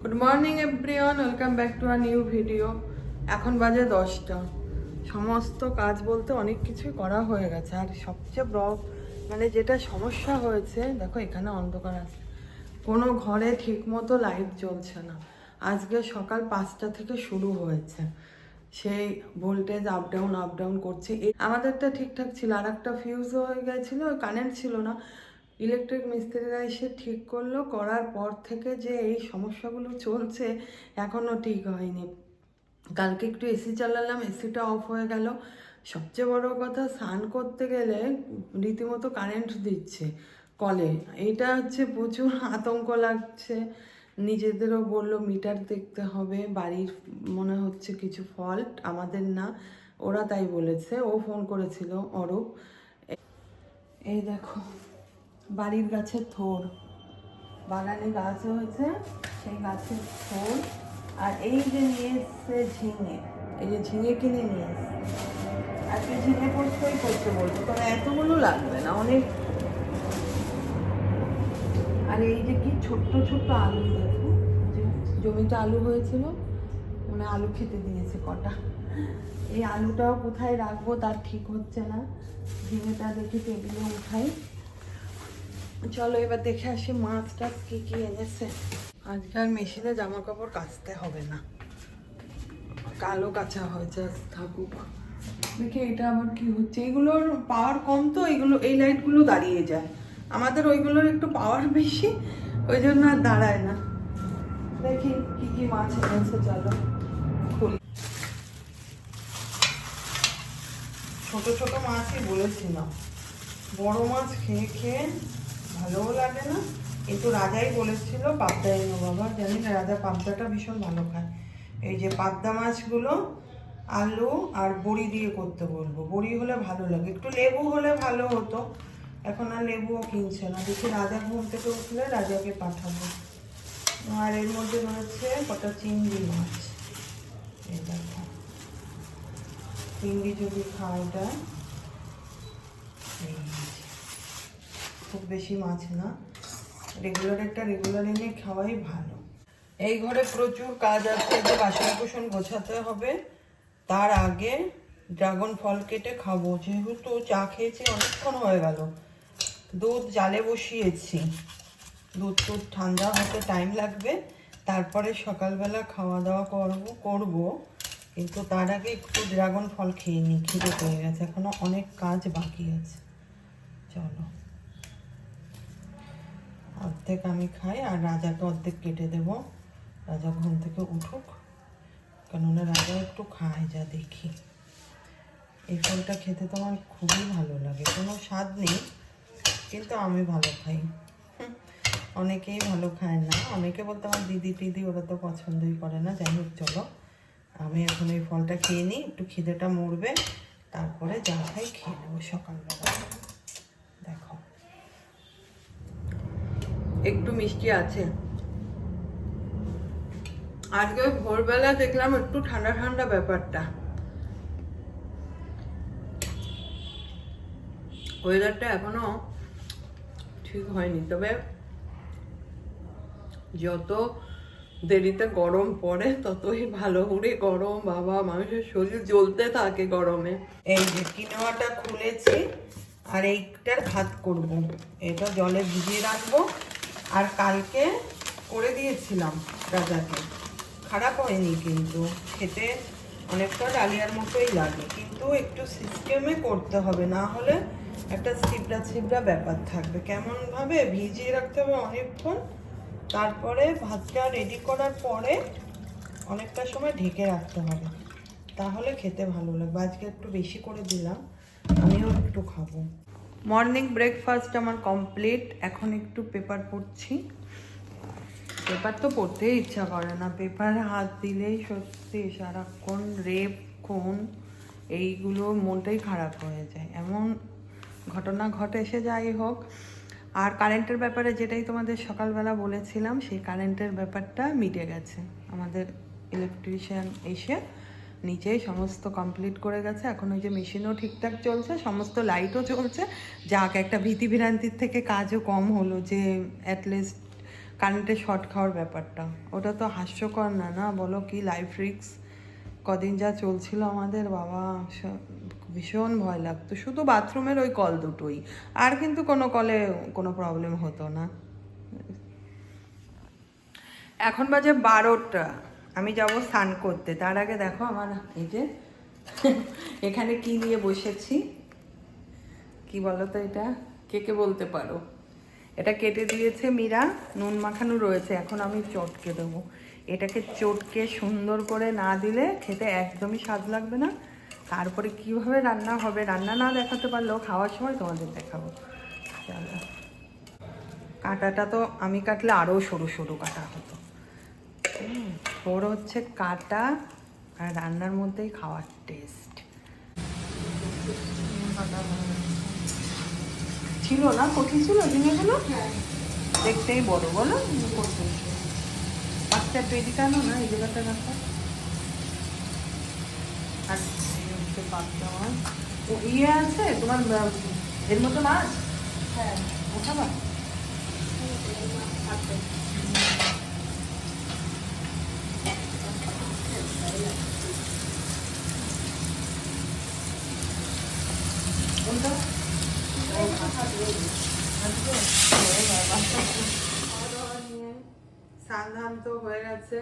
Good morning everyone, welcome back to a new video. এখন বাজে 10টা। সমস্ত কাজ বলতে অনেক কিছুই করা হয়ে গেছে, আর সবচেয়ে মানে যেটা সমস্যা হয়েছে, দেখো এখানে অন্ধকার আছে, কোনো ঘরে ঠিক মতো লাইট জ্বলছে না। আজকে সকাল 5টা থেকে শুরু হয়েছে, সেই ভোল্টেজ আপ ডাউন করছে। আমাদেরটা ঠিকঠাক ছিল, আর একটা ফিউজ হয়ে গেছিলো, কারেন্ট ছিল না। ইলেকট্রিক মিস্ত্রিরা এসে ঠিক করলো, করার পর থেকে যে এই সমস্যাগুলো চলছে এখনও ঠিক হয়নি। কালকে একটু এসি চালালাম, এসিটা অফ হয়ে গেল। সবচেয়ে বড় কথা, স্নান করতে গেলে রীতিমতো কারেন্ট দিচ্ছে কলে। এটা হচ্ছে প্রচুর আতঙ্ক লাগছে। নিজেদেরও বললো মিটার দেখতে হবে, বাড়ির মনে হচ্ছে কিছু ফল্ট, আমাদের না, ওরা তাই বলেছে। ও ফোন করেছিল, অরূপ। এই দেখো বাড়ির গাছের থোড়, বাগানে গাছ হয়েছে, সেই গাছের থোড়। আর এই যে নিয়ে এসছে ঝিঙে, এই যে ঝিঙে কিনে নিয়ে এসছে। আজকে ঝিঙে পোস্তই করতে বলবো, তবে এতগুলো লাগবে না, অনেক। আর এই যে কি ছোট্ট ছোট্ট আলু, দেখো যে জমিতে আলু হয়েছিল, মানে আলু খেতে দিয়েছে কটা। এই আলুটাও কোথায় রাখবো তার ঠিক হচ্ছে না। ঝিঙেটা দেখি টেবিলে উঠাই। চলো এবার দেখে আসি মাছ টাছ কি কি এনেছে। আজকে আর মেশিনে জামা কাপড় কাচতে হবে না, কালো কাঁচা হয়েছে, থাকুক। দেখি এটা আবার কি হচ্ছে, এগুলোর পাওয়ার কম তো, এগুলো এই লাইটগুলো দাঁড়িয়ে যায়। আমাদের ওইগুলোর একটু পাওয়ার বেশি, ওই জন্য আর দাঁড়ায় না। দেখি কি কি মাছ এনেছে, চলো খুলি। ছোট ছোট মাছই বলেছিলাম, বড় মাছ খেয়ে খেয়ে ভালোও লাগে না। কিন্তু রাজাই বলেছিল পাবদা এনো বাবা, জানি না, রাজা পাবদাটা ভীষণ ভালো খায়। এই যে পাবদা মাছগুলো আলু আর বড়ি দিয়ে করতে বলবো, বড়ি হলে ভালো লাগে, একটু লেবু হলে ভালো হতো। এখন আর লেবুও কিনছে না। দেখি রাজা ঘুম থেকে উঠলে রাজাকে পাঠাবো। আর এর মধ্যে রয়েছে কটা চিংড়ি মাছ, এই দেখো, চিংড়ি যদি খাওয়াটা, এই খুব বেশি মাছ না, রেগুলার এনে খাওয়াই ভালো। এই ঘরে প্রচুর কাজ আছে, যে বাসন কুসন গোছাতে হবে, তার আগে ড্রাগন ফল কেটে খাবো। যেহেতু চা খেয়েছি অনেকক্ষণ হয়ে গেল, দুধ জালে বসিয়েছি, দুধ ঠান্ডা হতে টাইম লাগবে, তারপরে সকালবেলা খাওয়া দাওয়া করব। কিন্তু তার আগে একটু ড্রাগন ফল খেয়ে নিই, খিদে পেয়ে গেছে, এখনো অনেক কাজ বাকি আছে। চলো অর্ধেক আমি খাই, আর রাজাকে অর্ধেক কেটে দেব। রাজা ঘুম থেকে উঠুক, কেননা রাজা একটু খায়, যা দেখি। এই ফলটা খেতে তো আমার খুবই ভালো লাগে, কোনো স্বাদ নেই, কিন্তু আমি ভালো খাই। অনেকেই ভালো খায় না, অনেকে বলতে আমার দিদি টিদি ওরা তো পছন্দই করে না। যাই হোক, চলো আমি এখন এই ফলটা খেয়ে নিই, একটু খিদেটা মরবে, তারপরে যা খাই খেয়ে নেবো সকালবেলা। দেখো একটু মিষ্টি আছে। আজকে ভোরবেলা দেখলাম একটু ঠান্ডা ঠান্ডা ব্যাপারটা, ওয়েদারটা এখনো ঠিক হয়নি। তবে যত দেরিতে গরম পড়ে ততই ভালো। করে গরম বাবা, মানুষের শরীর জ্বলতে থাকে গরমে। এই যে কিনোয়াটা খুলেছি, আর এইটার ভাত করব। এটা জলে ভিজিয়ে রাখবো, আর কালকে করে দিয়েছিলাম রাজাকে, খারাপ হয়নি, কিন্তু খেতে অনেকটা ডালিয়ার মতোই লাগে, কিন্তু একটু সিস্টেমে করতে হবে, না হলে একটা ছিবড়া ব্যাপার থাকবে। কেমনভাবে ভিজিয়ে রাখতে হবে অনেকক্ষণ, তারপরে ভাতটা রেডি করার পরে অনেকটা সময় ঢেকে রাখতে হবে, তাহলে খেতে ভালো লাগবে। আজকে একটু বেশি করে দিলাম, আমিও একটু খাবো। মর্নিং ব্রেকফাস্ট আমার কমপ্লিট। এখন একটু পেপার পড়ছি। পেপার তো পড়তেই ইচ্ছা করে না, পেপারে হাত দিলেই সত্যি সারাক্ষণ রেপ খুন এইগুলো, মনটাই খারাপ হয়ে যায়, এমন ঘটনা ঘটে। এসে যাই হোক, আর কারেন্টের ব্যাপারে যেটাই তোমাদের সকালবেলা বলেছিলাম, সেই কারেন্টের ব্যাপারটা মিটে গেছে। আমাদের ইলেকট্রিশিয়ান এসে নিচেই সমস্ত কমপ্লিট করে গেছে। এখন ওই যে মেশিনও ঠিকঠাক চলছে, সমস্ত লাইটও চলছে, যাক একটা ভীতি ভ্রান্তির থেকে কাজও কম হলো, যে অ্যাটলিস্ট কারেন্টে শর্ট খাওয়ার ব্যাপারটা, ওটা তো হাস্যকর না, না বলো? কি লাইফ রিস্ক কদিন যা চলছিল আমাদের, বাবা ভীষণ ভয় লাগতো। শুধু বাথরুমের ওই কল দুটোই, আর কিন্তু কোনো কলে কোনো প্রবলেম হতো না। এখন বাজে 12টা, আমি যাব স্নান করতে। তার আগে দেখো আমার এই যে এখানে কি নিয়ে বসেছি, কি বলো তো এটা? কে কে বলতে পারো? এটা কেটে দিয়েছে মীরা, নুন মাখানো রয়েছে, এখন আমি চটকে দেবো। এটাকে চটকে সুন্দর করে না দিলে খেতে একদমই স্বাদ লাগবে না। তারপরে কিভাবে রান্না হবে, রান্না না দেখাতে পারলেও খাওয়ার সময় তোমাদের দেখাবো। চলো, কাঁটাটা তো আমি কাটলে আরও সরু সরু কাটা হতো। ওর হচ্ছে কাটা আর রান্নার মধ্যেই খাওয়ার টেস্ট। ছিল না, কঠিন ছিল ঝিঙেগুলো, দেখতেই বড় বলো, কঠিন ছিল। বাচ্চা পেটি টানো না, এই জায়গাটা রাখা। আর হচ্ছে বাচ্চা মাছ ও ইয়ে আছে তোমার, এর মতো মাছ। হ্যাঁ, ও খাবা? কোনটা? স্নান ধান তো হয়ে গেছে,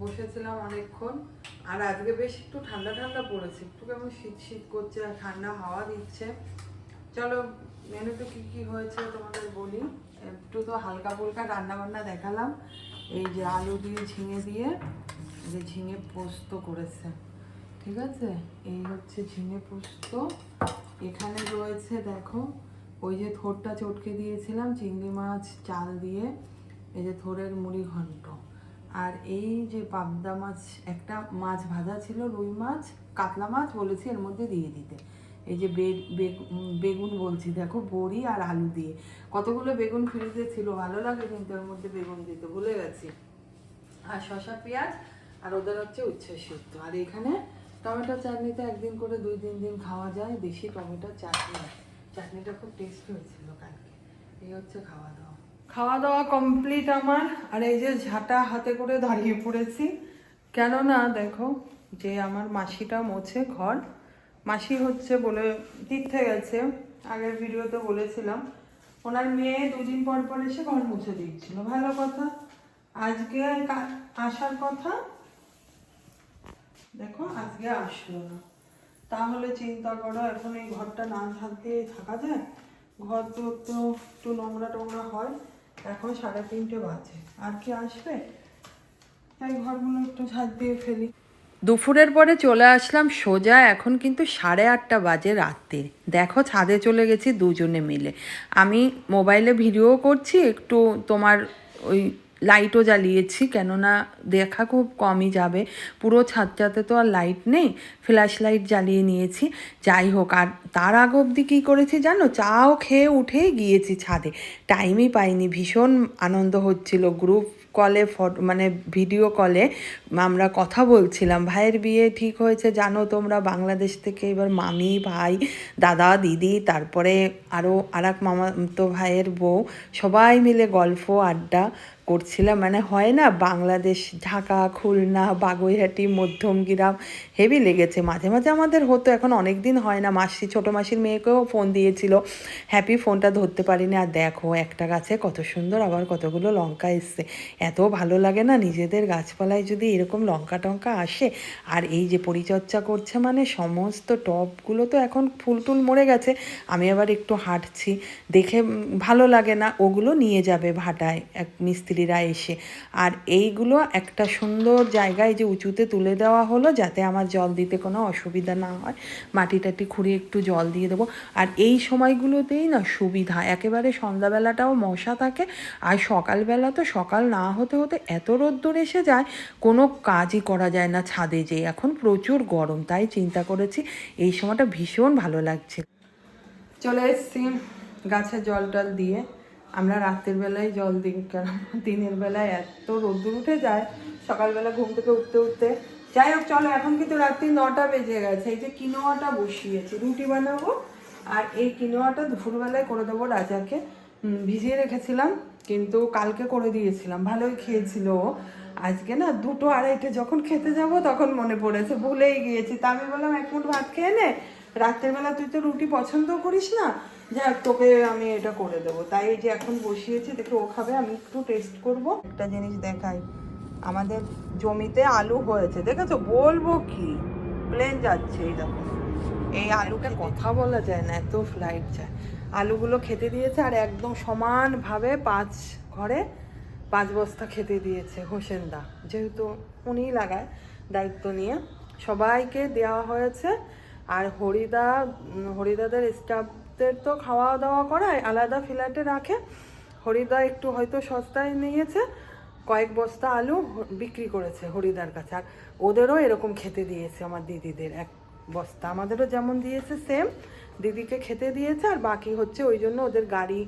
বসেছিলাম অনেকক্ষণ। আর আজকে বেশ একটু ঠান্ডা ঠান্ডা পড়েছে, একটু কেমন শীত শীত করছে আর ঠান্ডা হাওয়া দিচ্ছে। চলো মেনুতে কি কি হয়েছে তোমাদের বলি। একটু তো হালকা ফুলকা রান্না বান্না দেখালাম। এই যে আলু দিয়ে ঝিঙে দিয়ে যে ঝিঙে পোস্ত করেছে, ঠিক আছে? এই হচ্ছে ঝিঙে পোস্ত। এখানে রয়েছে দেখো ওই যে থোরটা চটকে দিয়েছিলাম চিংড়ি মাছ চাল দিয়ে, এই যে থোরের মুড়ি ঘন্ট। আর এই যে পাবদা মাছ, একটা মাছ ভাজা ছিল, রুই মাছ কাতলা মাছ বলেছি এর মধ্যে দিয়ে দিতে। এই যে বেগুন বলছি দেখো, বড়ি আর আলু দিয়ে। কতগুলো বেগুন ফ্রিজে ছিল, ভালো লাগে কিন্তু এর মধ্যে বেগুন দিতে, ভুলে গেছি। আর শসা পেঁয়াজ, আর ওদের হচ্ছে উচ্ছে সিদ্ধ। আর এখানে টমেটো চাটনিতে একদিন করে 2-3 দিন খাওয়া যায়, বেশি টমেটোর চাটনি। চাটনিটা খুব টেস্ট হয়েছিল কালকে। এই হচ্ছে খাওয়া দাওয়া। খাওয়া দাওয়া কমপ্লিট আমার। আর এই যে ঝাঁটা হাতে করে দাঁড়িয়ে পড়েছি, কেননা দেখো যে আমার মাসিটা মোছে ঘর। মাসি হচ্ছে বলে তীর্থে গেছে, আগের ভিডিওতে বলেছিলাম। ওনার মেয়ে 2 দিন পর পর এসে ঘর মুছে দিচ্ছিল, ভালো কথা। আজকে আসার কথা, দেখো আজকে আসলো না। তাহলে চিন্তা করো, এখন এই ঘরটা না ঝাঁট দিয়ে থাকা যায়? ঘর তো একটু নোংরা টোংরা হয়। এখন 3:30 বাজে, আর কি আসবে? তাই ঘরগুলো একটু ঝাঁট দিয়ে ফেলি। দুপুরের পরে চলে আসলাম সোজা, এখন কিন্তু 8:30 বাজে রাত্রির। দেখো ছাদে চলে গেছি দুজনে মিলে। আমি মোবাইলে ভিডিও করছি, একটু তোমার ওই লাইটও জ্বালিয়েছি, কেননা দেখা খুব কমই যাবে। পুরো ছাদটাতে তো আর লাইট নেই, ফ্ল্যাশ লাইট জ্বালিয়ে নিয়েছি। যাই হোক, আর তার আগ অবধি কী করেছি জানো? চাও খেয়ে উঠেই গিয়েছি ছাদে, টাইমই পাইনি। ভীষণ আনন্দ হচ্ছিল, গ্রুপ কলে মানে ভিডিও কলে আমরা কথা বলছিলাম। ভাইয়ের বিয়ে ঠিক হয়েছে জানো তোমরা, বাংলাদেশ থেকে। এবার মামি, ভাই, দাদা, দিদি, তারপরে আরও এক মামা তো ভাইয়ের বউ, সবাই মিলে গল্প আড্ডা করছিলাম। মানে হয় না, বাংলাদেশ, ঢাকা, খুলনা, বাগুইহাটি, মধ্যমগ্রাম, হেভি লেগেছে। মাঝে মাঝে আমাদের হতো, এখন অনেক দিন হয় না। মাসি, ছোটো মাসির মেয়েকেও ফোন দিয়েছিল, হ্যাপি ফোনটা ধরতে পারিনি। আর দেখো একটা গাছে কত সুন্দর আবার কতগুলো লঙ্কা এসছে। এত ভালো লাগে না নিজেদের গাছপালায় যদি এরকম লঙ্কা টঙ্কা আসে। আর এই যে পরিচর্যা করছে, মানে সমস্ত টবগুলো তো এখন ফুল টুল মরে গেছে। আমি আবার একটু হাঁটছি, দেখে ভালো লাগে না। ওগুলো নিয়ে যাবে ভাটায় এক মিস্ত্রিরা এসে। আর এইগুলো একটা সুন্দর জায়গায় যে উঁচুতে তুলে দেওয়া হলো, যাতে আমার জল দিতে কোনো অসুবিধা না হয়। মাটি টাটি খুঁড়িয়ে একটু জল দিয়ে দেবো। আর এই সময়গুলোতেই না সুবিধা, একেবারে সন্ধ্যাবেলাটাও মশা থাকে। আর সকালবেলা তো সকাল না হতে হতে এত রোদ্দুর এসে যায়, কোনো কাজই করা যায় না ছাদে যেয়ে। এখন প্রচুর গরম, তাই চিন্তা করেছি এই সময়টা ভীষণ ভালো লাগছে। চলে এসছি গাছে জল টল দিয়ে। আমরা রাতের বেলায় জল দিই, কারণ দিনের বেলায় এত রোদ্দুর উঠে যায় সকালবেলা ঘুম থেকে উঠতে উঠতে। যাই হোক চলো, এখন কিন্তু রাত্রি 9টা বেজে গেছে। এই যে কিনোয়াটা বসিয়েছি, রুটি বানাবো। আর এই কিনোয়াটা দুপুরবেলায় করে দেবো রাজাকে, ভিজিয়ে রেখেছিলাম। কিন্তু কালকে করে দিয়েছিলাম, ভালোই খেয়েছিল ও। আজকে না 2টো 2:30 যখন খেতে যাব তখন মনে পড়েছে, ভুলেই গিয়েছি। তা আমি বললাম এক মুঠ ভাত খেয়ে নে, রাত্রের বেলা তুই তো রুটি পছন্দ করিস না, যাক তোকে আমি এটা করে দেবো। তাই এই যে এখন বসিয়েছি, দেখে ও খাবে, আমি একটু টেস্ট করব। একটা জিনিস দেখাই, আমাদের জমিতে আলু হয়েছে, দেখেছো? বলবো কি, প্লেন যাচ্ছে এই দেখো। এই আলুকে কথা বলা যায় না, এত ফ্লাইট যায়। আলুগুলো খেতে দিয়েছে আর একদম সমানভাবে 5 ঘরে 5 বস্তা খেতে দিয়েছে হোসেনদা, যেহেতু উনিই লাগায় দায়িত্ব নিয়ে সবাইকে দেওয়া হয়েছে। আর হরিদাদের স্টাফদের তো খাওয়া দাওয়া করায়, আলাদা ফ্ল্যাটে রাখে। হরিদা একটু হয়তো সস্তায় নিয়েছে, কয়েক বস্তা আলু বিক্রি করেছে হরিদার কাছে। আর ওদেরও এরকম খেতে দিয়েছে, আমার দিদিদের 1 বস্তা, আমাদেরও যেমন দিয়েছে সেম দিদিকে খেতে দিয়েছে। আর বাকি হচ্ছে ওই জন্য ওদের গাড়ি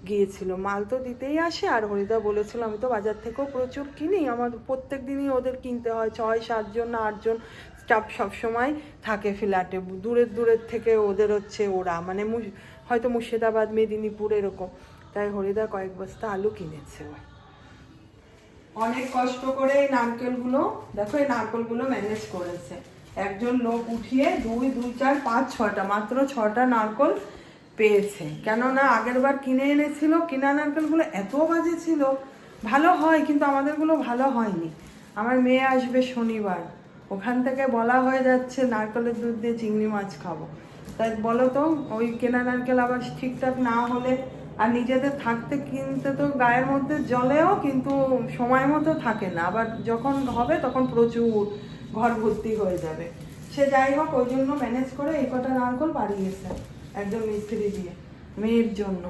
গিয়েছিল, মাল তো দিতেই আসে। আর হরিদা বলেছিল আমি তো বাজার থেকেও প্রচুর কিনি, আমার প্রত্যেক দিনই ওদের কিনতে হয়, 6-7 জন না 8 জন স্টাফ সবসময় থাকে ফ্ল্যাটে, দূরের থেকে ওদের হচ্ছে ওরা, মানে হয়তো মুর্শিদাবাদ, মেদিনীপুর এরকম। তাই হরিদা কয়েক বস্তা আলু কিনেছে। অনেক কষ্ট করে এই নারকেলগুলো, দেখো এই নারকেলগুলো ম্যানেজ করেছে একজন লোক উঠিয়ে, 2, 2, 4, 5, 6টা, মাত্র 6টা নারকেল পেয়েছে। কেননা আগের বার কিনে এনেছিল, কিনা নারকেলগুলো এত বাজে ছিল, ভালো হয় কিন্তু আমাদেরগুলো ভালো হয়নি। আমার মেয়ে আসবে শনিবার, ওখান থেকে বলা হয়ে যাচ্ছে নারকেলের দুধ দিয়ে চিংড়ি মাছ খাবো। তাই বলো তো, ওই কেনা নারকেল আবার ঠিকঠাক না হলে, আর নিজেদের থাকতে কিনতে তো গায়ের মধ্যে জ্বলেও, কিন্তু সময় মতো থাকে না, আবার যখন হবে তখন প্রচুর ঘর ভর্তি হয়ে যাবে। সে যাই হোক, ওই জন্য ম্যানেজ করে এই কটা নারকেল বাড়িয়েছে একজন মিস্ত্রি দিয়ে মেয়ের জন্য।